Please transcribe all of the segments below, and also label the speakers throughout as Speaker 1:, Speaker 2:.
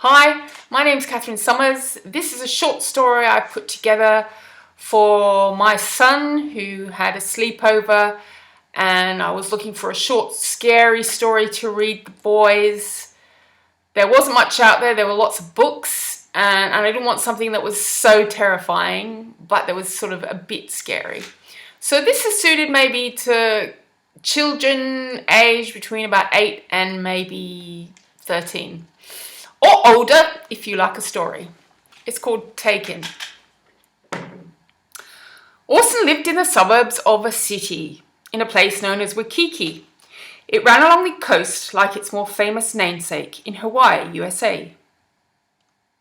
Speaker 1: Hi, my name's Catherine Summers. This is a short story I put together for my son who had a sleepover, and I was looking for a short, scary story to read the boys. There wasn't much out there were lots of books, and I didn't want something that was so terrifying, but that was sort of a bit scary. So this is suited maybe to children aged between about 8 and maybe 13. Or older, if you like a story. It's called Taken. Orson lived in the suburbs of a city, in a place known as Waikiki. It ran along the coast like its more famous namesake in Hawaii, USA.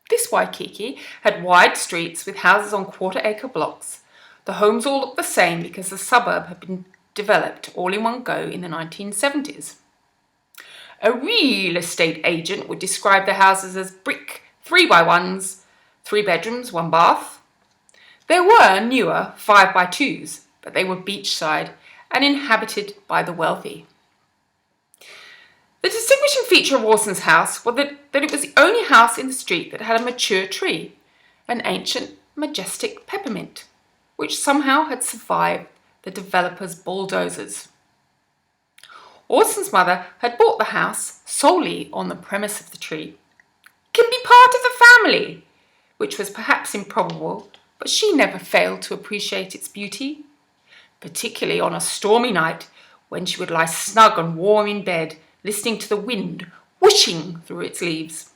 Speaker 1: This Waikiki had wide streets with houses on quarter-acre blocks. The homes all looked the same because the suburb had been developed all in one go in the 1970s. A real estate agent would describe the houses as brick 3x1s, 3 bedrooms, 1 bath. There were newer 5x2s, but they were beachside and inhabited by the wealthy. The distinguishing feature of Orson's house was that it was the only house in the street that had a mature tree, an ancient, majestic peppermint, which somehow had survived the developers' bulldozers. Orson's mother had bought the house solely on the premise of the tree. Can be part of the family, which was perhaps improbable, but she never failed to appreciate its beauty, particularly on a stormy night when she would lie snug and warm in bed, listening to the wind whooshing through its leaves.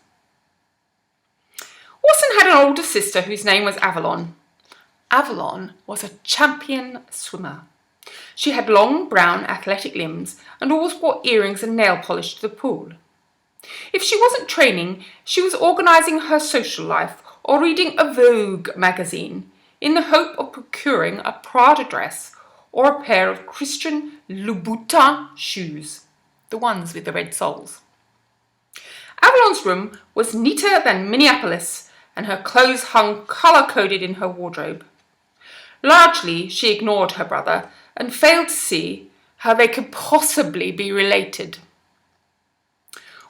Speaker 1: Orson had an older sister whose name was Avalon. Avalon was a champion swimmer. She had long, brown, athletic limbs and always wore earrings and nail polish to the pool. If she wasn't training, she was organising her social life or reading a Vogue magazine in the hope of procuring a Prada dress or a pair of Christian Louboutin shoes, the ones with the red soles. Avalon's room was neater than Minneapolis, and her clothes hung colour-coded in her wardrobe. Largely, she ignored her brother and failed to see how they could possibly be related.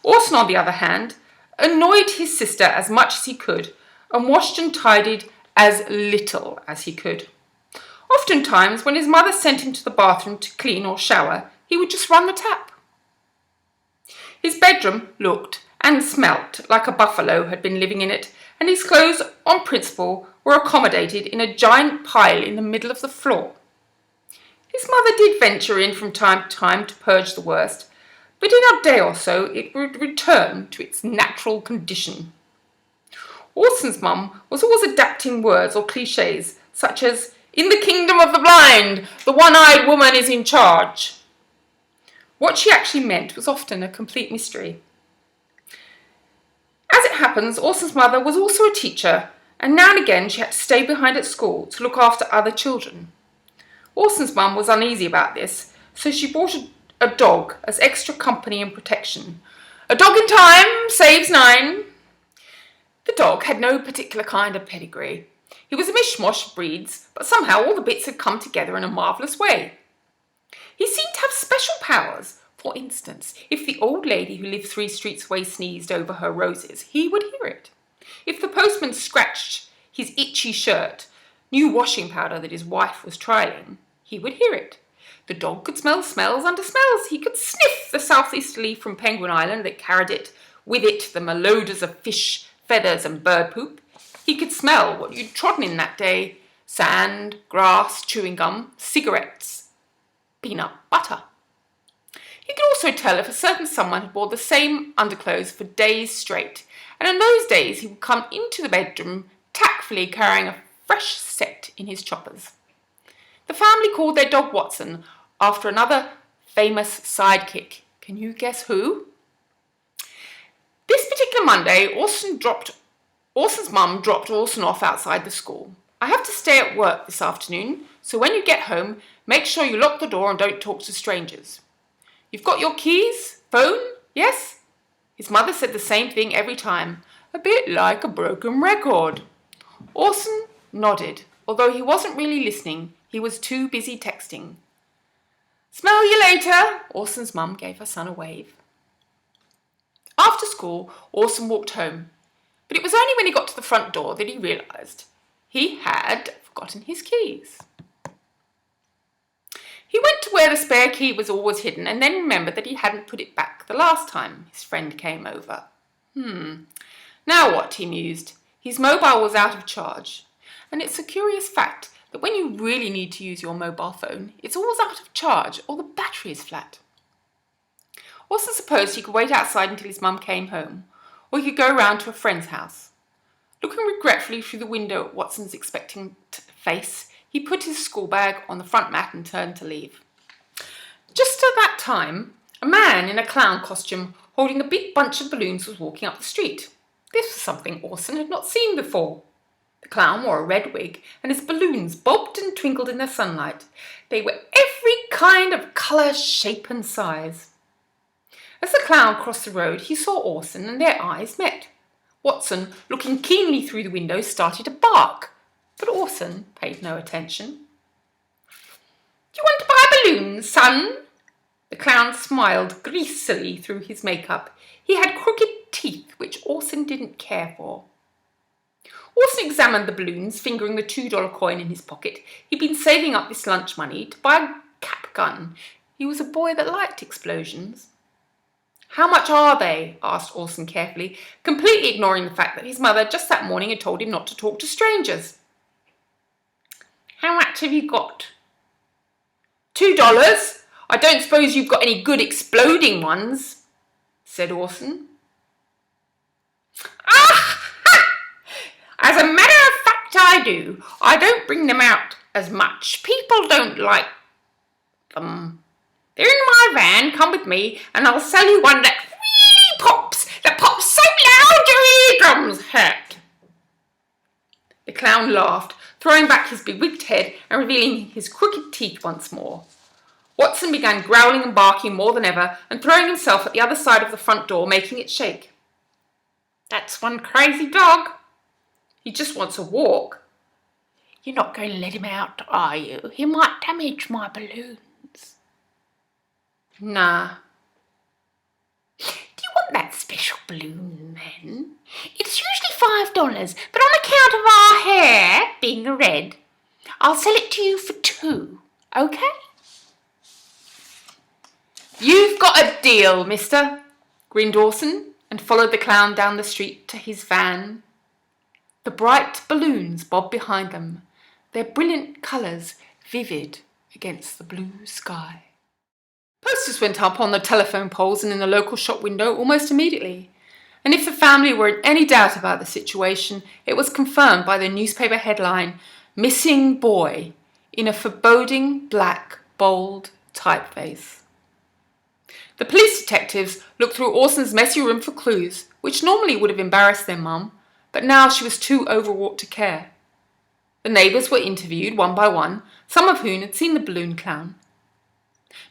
Speaker 1: Orson, on the other hand, annoyed his sister as much as he could and washed and tidied as little as he could. Oftentimes, when his mother sent him to the bathroom to clean or shower, he would just run the tap. His bedroom looked and smelt like a buffalo had been living in it, and his clothes, on principle, were accommodated in a giant pile in the middle of the floor. His mother did venture in from time to time to purge the worst, but in a day or so it would return to its natural condition. Orson's mum was always adapting words or cliches, such as, "In the kingdom of the blind, the one-eyed woman is in charge." What she actually meant was often a complete mystery. As it happens, Orson's mother was also a teacher, and now and again she had to stay behind at school to look after other children. Orson's mum was uneasy about this, so she bought a dog as extra company and protection. A dog in time saves 9. The dog had no particular kind of pedigree. He was a mishmash of breeds, but somehow all the bits had come together in a marvellous way. He seemed to have special powers. For instance, if the old lady who lived 3 streets away sneezed over her roses, he would hear it. If the postman scratched his itchy shirt, new washing powder that his wife was trialling, he would hear it. The dog could smell smells under smells. He could sniff the southeasterly from Penguin Island that carried it, with it the malodors of fish, feathers and bird poop. He could smell what you'd trodden in that day: sand, grass, chewing gum, cigarettes, peanut butter. He could also tell if a certain someone had worn the same underclothes for days straight, and in those days he would come into the bedroom tactfully carrying a fresh set in his choppers. The family called their dog Watson after another famous sidekick. Can you guess who? This particular Monday, Orson's mum dropped Orson off outside the school. "I have to stay at work this afternoon, so when you get home, make sure you lock the door and don't talk to strangers. You've got your keys? Phone? Yes?" His mother said the same thing every time, a bit like a broken record. Orson nodded, although he wasn't really listening. He was too busy texting. "Smell you later," Orson's mum gave her son a wave. After school, Orson walked home. But it was only when he got to the front door that he realised he had forgotten his keys. He went to where the spare key was always hidden and then remembered that he hadn't put it back the last time his friend came over. Now what, he mused. His mobile was out of charge. And it's a curious fact that when you really need to use your mobile phone, it's always out of charge or the battery is flat. Orson supposed he could wait outside until his mum came home, or he could go round to a friend's house. Looking regretfully through the window at Watson's expectant face, he put his school bag on the front mat and turned to leave. Just at that time, a man in a clown costume holding a big bunch of balloons was walking up the street. This was something Orson had not seen before. The clown wore a red wig, and his balloons bobbed and twinkled in the sunlight. They were every kind of colour, shape and size. As the clown crossed the road, he saw Orson, and their eyes met. Watson, looking keenly through the window, started to bark, but Orson paid no attention. "Do you want to buy balloons, son?" The clown smiled greasily through his makeup. He had crooked teeth, which Orson didn't care for. Orson examined the balloons, fingering the $2 coin in his pocket. He'd been saving up this lunch money to buy a cap gun. He was a boy that liked explosions. "How much are they?" asked Orson carefully, completely ignoring the fact that his mother just that morning had told him not to talk to strangers. "How much have you got?" $2. I don't suppose you've got any good exploding ones," said Orson. "Ah! As a matter of fact, I do. I don't bring them out as much. People don't like them. They're in my van. Come with me, and I'll sell you one that really pops. That pops so loud your eardrums hurt." The clown laughed, throwing back his bewigged head and revealing his crooked teeth once more. Watson began growling and barking more than ever and throwing himself at the other side of the front door, making it shake. "That's one crazy dog. He just wants a walk." "You're not going to let him out, are you? He might damage my balloons." "Nah." "Do you want that special balloon, then? It's usually $5, but on account of our hair being red, I'll sell it to you for $2, okay?" "You've got a deal, mister," grinned Orson, and followed the clown down the street to his van. The bright balloons bobbed behind them, their brilliant colours vivid against the blue sky. Posters went up on the telephone poles and in the local shop window almost immediately, and if the family were in any doubt about the situation, it was confirmed by the newspaper headline, "Missing Boy," in a foreboding black, bold typeface. The police detectives looked through Orson's messy room for clues, which normally would have embarrassed their mum, but now she was too overwrought to care. The neighbours were interviewed one by one, some of whom had seen the balloon clown.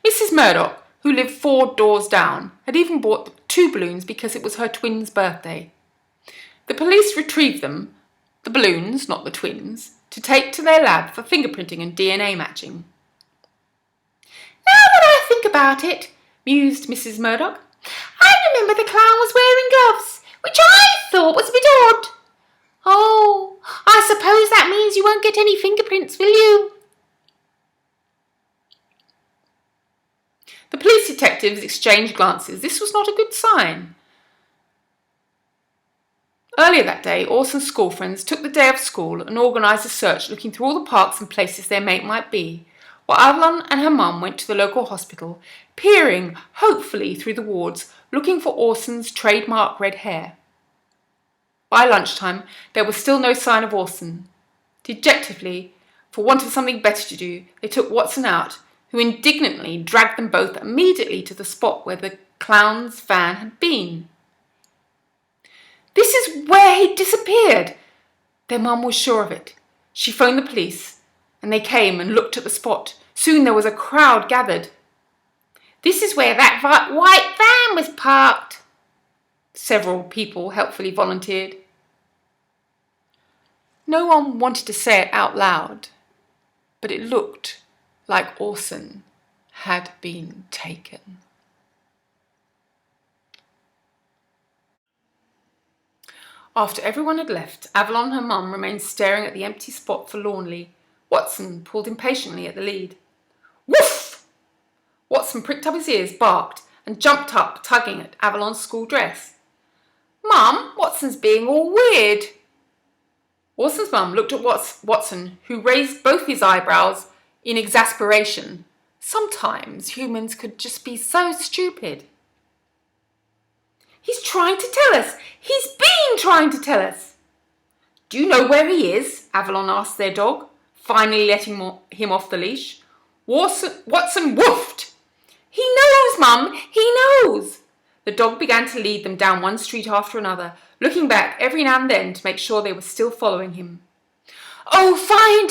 Speaker 1: Mrs. Murdoch, who lived 4 doors down, had even bought 2 balloons because it was her twins' birthday. The police retrieved them, the balloons, not the twins, to take to their lab for fingerprinting and DNA matching. "Now that I think about it," mused Mrs. Murdoch, "I remember the clown was wearing gloves, which I thought was a bit odd. Oh, I suppose that means you won't get any fingerprints, will you?" The police detectives exchanged glances. This was not a good sign. Earlier that day, Orson's school friends took the day off school and organised a search looking through all the parks and places their mate might be, while Avalon and her mum went to the local hospital, peering hopefully through the wards, looking for Orson's trademark red hair. By lunchtime, there was still no sign of Orson. Dejectedly, for want of something better to do, they took Watson out, who indignantly dragged them both immediately to the spot where the clown's van had been. "This is where he disappeared." Their mum was sure of it. She phoned the police, and they came and looked at the spot. Soon there was a crowd gathered. "This is where that white van was parked," several people helpfully volunteered. No one wanted to say it out loud, but it looked like Orson had been taken. After everyone had left, Avalon and her mum remained staring at the empty spot forlornly. Watson pulled impatiently at the lead. Woof! Watson pricked up his ears, barked, and jumped up, tugging at Avalon's school dress. Mum, Watson's being all weird. Watson's mum looked at Watson, who raised both his eyebrows in exasperation. Sometimes humans could just be so stupid. He's trying to tell us. He's been trying to tell us. Do you know where he is? Avalon asked their dog, finally letting him off the leash. Watson woofed. He knows, Mum, he knows. The dog began to lead them down one street after another, looking back every now and then to make sure they were still following him. Oh, find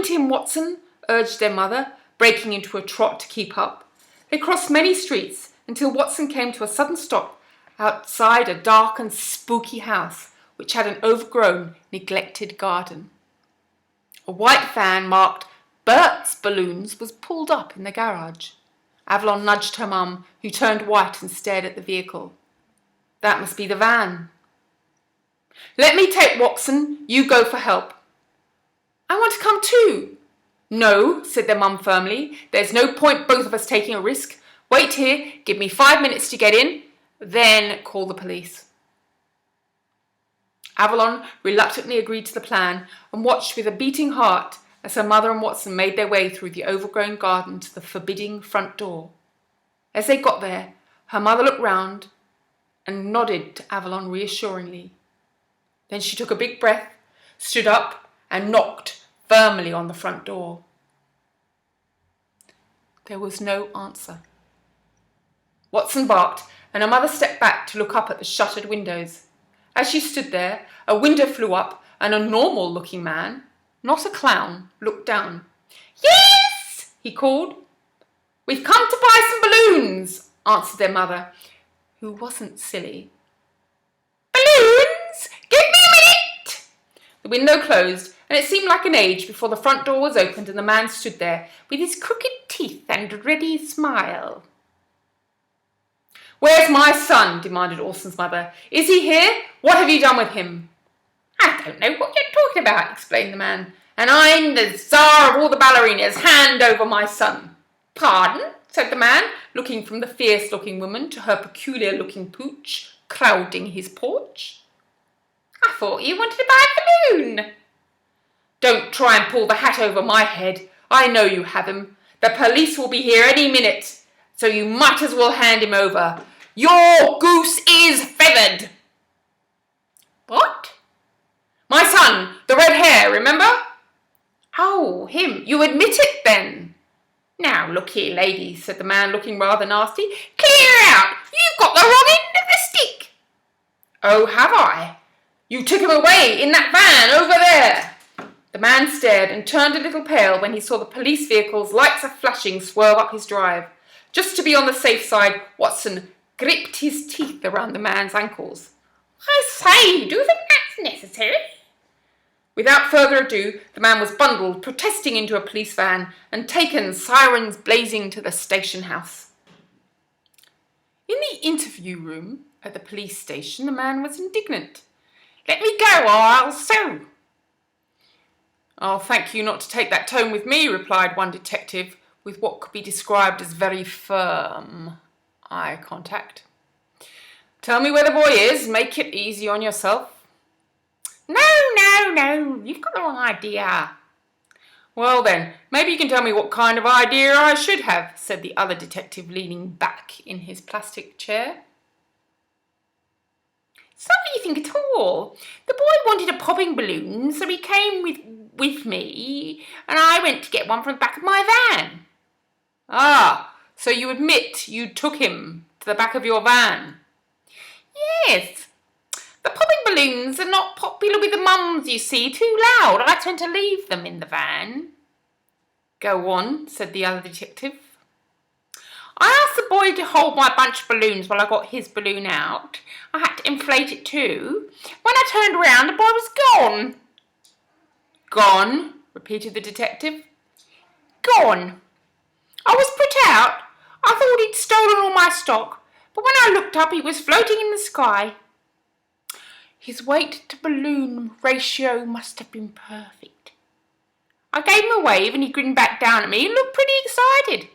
Speaker 1: him, Watson, urged their mother, breaking into a trot to keep up. They crossed many streets until Watson came to a sudden stop outside a dark and spooky house, which had an overgrown, neglected garden. A white van marked Bert's Balloons was pulled up in the garage. Avalon nudged her mum, who turned white and stared at the vehicle. That must be the van. Let me take Watson, you go for help. I want to come too. No, said their mum firmly. There's no point both of us taking a risk. Wait here, give me 5 minutes to get in, then call the police. Avalon reluctantly agreed to the plan and watched with a beating heart as her mother and Watson made their way through the overgrown garden to the forbidding front door. As they got there, her mother looked round and nodded to Avalon reassuringly. Then she took a big breath, stood up, and knocked firmly on the front door. There was no answer. Watson barked, and her mother stepped back to look up at the shuttered windows. As she stood there, a window flew up, and a normal-looking man, not a clown, looked down. Yes, he called. We've come to buy some balloons, answered their mother, who wasn't silly. Balloons? Give me a minute! The window closed, and it seemed like an age before the front door was opened and the man stood there with his crooked teeth and ready smile. Where's my son? Demanded Orson's mother. Is he here? What have you done with him? I don't know what you're talking about, explained the man. And I'm the Tsar of all the ballerinas. Hand over my son. Pardon? Said the man, looking from the fierce-looking woman to her peculiar-looking pooch, crowding his porch. I thought you wanted to buy a balloon. Don't try and pull the hat over my head. I know you have him. The police will be here any minute, so you might as well hand him over. Your goose is feathered. What? My son, the red hair, remember? Oh, him. You admit it, then? Now, look here, lady, said the man, looking rather nasty. Clear out. You've got the wrong end of the stick. Oh, have I? You took him away in that van over there. The man stared and turned a little pale when he saw the police vehicle's lights of flashing swerve up his drive. Just to be on the safe side, Watson gripped his teeth around the man's ankles. I say, do you think that's necessary? Without further ado, the man was bundled, protesting, into a police van and taken, sirens blazing, to the station house. In the interview room at the police station, the man was indignant. Let me go, or I'll sue. I'll thank you not to take that tone with me, replied one detective, with what could be described as very firm eye contact. Tell me where the boy is. Make it easy on yourself. No, you've got the wrong idea. Well then, maybe you can tell me what kind of idea I should have, said the other detective, leaning back in his plastic chair. It's not what you think at all. The boy wanted a popping balloon, so he came with me, and I went to get one from the back of my van. Ah, so you admit you took him to the back of your van? Yes. The popping balloons are not popular with the mums, you see, too loud. I tend to leave them in the van. Go on, said the other detective. I asked the boy to hold my bunch of balloons while I got his balloon out. I had to inflate it too. When I turned round, the boy was gone. Gone, repeated the detective. Gone. I was put out. I thought he'd stolen all my stock, but when I looked up, he was floating in the sky. His weight to balloon ratio must have been perfect. I gave him a wave and he grinned back down at me and looked pretty excited.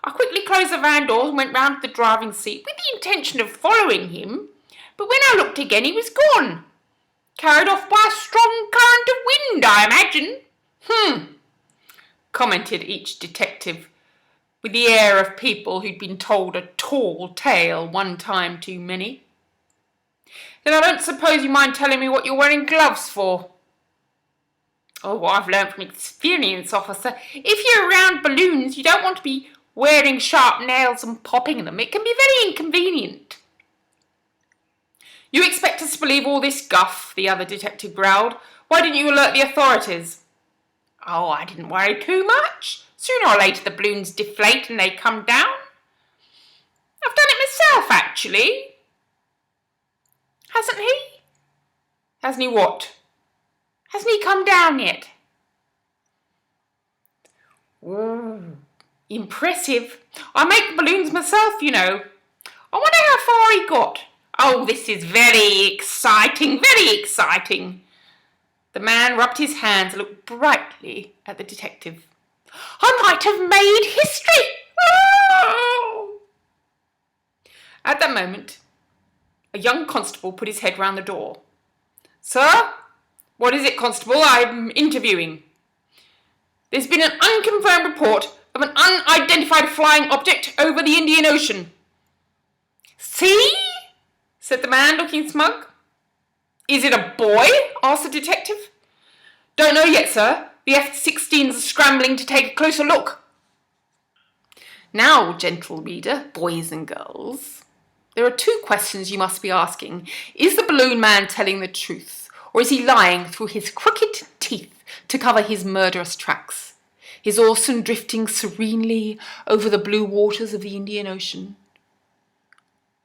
Speaker 1: I quickly closed the van doors and went round to the driving seat with the intention of following him, but when I looked again he was gone. Carried off by a strong current of wind, I imagine. Commented each detective, with the air of people who'd been told a tall tale one time too many. Then I don't suppose you mind telling me what you're wearing gloves for? Oh, I've learned from experience, officer. If you're around balloons, you don't want to be wearing sharp nails and popping them. It can be very inconvenient. You expect us to believe all this guff, the other detective growled. Why didn't you alert the authorities? Oh, I didn't worry too much. Sooner or later the balloons deflate and they come down. I've done it myself, actually. Hasn't he? Hasn't he what? Hasn't he come down yet? Ooh, impressive. I make the balloons myself, you know. I wonder how far he got. Oh, this is very exciting, very exciting. The man rubbed his hands and looked brightly at the detective. I might have made history. Oh! At that moment, a young constable put his head round the door. Sir? What is it, constable? I'm interviewing. There's been an unconfirmed report of an unidentified flying object over the Indian Ocean. See? Said the man, looking smug. Is it a boy? Asked the detective. Don't know yet, sir. The F-16s are scrambling to take a closer look. Now, gentle reader, boys and girls, there are two questions you must be asking. Is the balloon man telling the truth, or is he lying through his crooked teeth to cover his murderous tracks? His Orson drifting serenely over the blue waters of the Indian Ocean?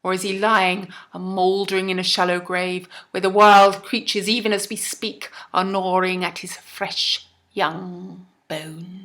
Speaker 1: Or is he lying and mouldering in a shallow grave where the wild creatures, even as we speak, are gnawing at his fresh young bones?